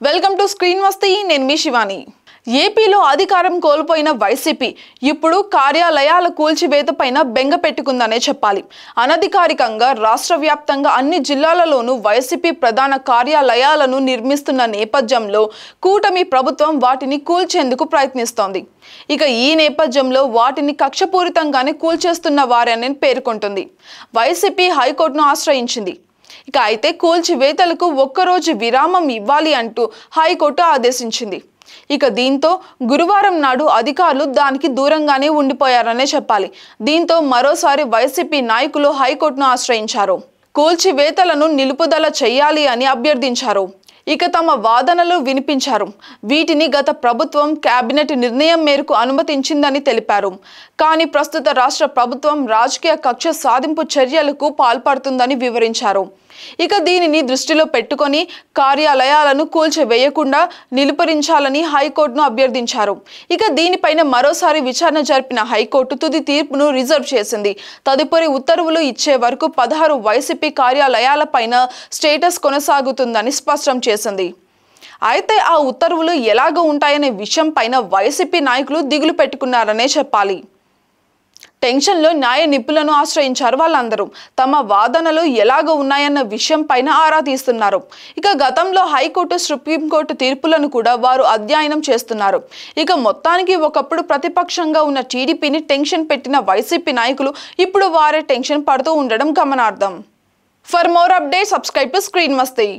Welcome to screen మస్తీ. నేను మీ శివాని. ఏపీలో అధికారం కోల్పోయిన వైసీపీ ఇప్పుడు కార్యాలయాల కూల్చివేత పైన బెంగ పెట్టుకుందనే చెప్పాలి. అనధికారికంగా రాష్ట్ర వ్యాప్తంగా అన్ని జిల్లాలలోనూ వైసీపీ ప్రధాన కార్యాలయాలను నిర్మిస్తున్న నేపథ్యంలో కూటమి ప్రభుత్వం వాటిని కూల్చేందుకు ప్రయత్నిస్తోంది. ఇక ఈ నేపథ్యంలో వాటిని కక్షపూరితంగానే కూల్చేస్తున్న వారని పేర్కొంటుంది. వైసీపీ హైకోర్టును ఆశ్రయించింది. అయితే కూల్చివేతలకు ఒక్కరోజు విరామం ఇవ్వాలి అంటూ హైకోర్టు ఆదేశించింది. దీంతో గురువారం నాడు అధికారులు దానికి దూరంగానే ఉండిపోయారనే చెప్పాలి. దీంతో మరోసారి వైసీపీ నాయకులు హైకోర్టును ఆశ్రయించారు. కూల్చివేతలను నిలుపుదల చేయాలి అని అభ్యర్థించారు. తమ వాదనలు వినిపించారు. వీటిని గత ప్రభుత్వం కేబినెట్ నిర్ణయం మేరకు అనుమతించిందని తెలిపారు. కానీ ప్రస్తుత రాష్ట్ర ప్రభుత్వం రాజకీయ కక్ష సాధింపు చర్యలకు పాల్పడుతుందని వివరించారు. దీనిని దృష్టిలో పెట్టుకొని కార్యాలయాలను కూల్చివేయకుండా నిలుపురించాలని హైకోర్టును అభ్యర్థించారు. దీనిపైన మరోసారి విచారణ జరిపిన హైకోర్టు తుది తీర్పును రిజర్వ్ చేసింది. తదుపరి ఉత్తర్వులు ఇచ్చే వరకు 16 వైసీపీ కార్యాలయాలపైన స్టేటస్ కొనసాగుతుందని స్పష్టం చేసింది. అయితే ఆ ఉత్తర్వులు ఎలాగ ఉంటాయనే విషయం పైన వైసీపీ నాయకులు దిగులు పెట్టుకున్నారనే చెప్పాలి. టెన్షన్లో న్యాయ నిపుణులను ఆశ్రయించారు. వాళ్ళందరూ తమ వాదనలు ఎలాగ ఉన్నాయన్న విషయం పైన ఆరా తీస్తున్నారు. గతంలో హైకోర్టు, సుప్రీంకోర్టు తీర్పులను కూడా వారు అధ్యయనం చేస్తున్నారు. మొత్తానికి ఒకప్పుడు ప్రతిపక్షంగా ఉన్న టీడీపీని టెన్షన్ పెట్టిన వైసీపీ నాయకులు ఇప్పుడు వారే టెన్షన్ పడుతూ ఉండడం గమనార్థం. For more updates subscribe to screen Masti.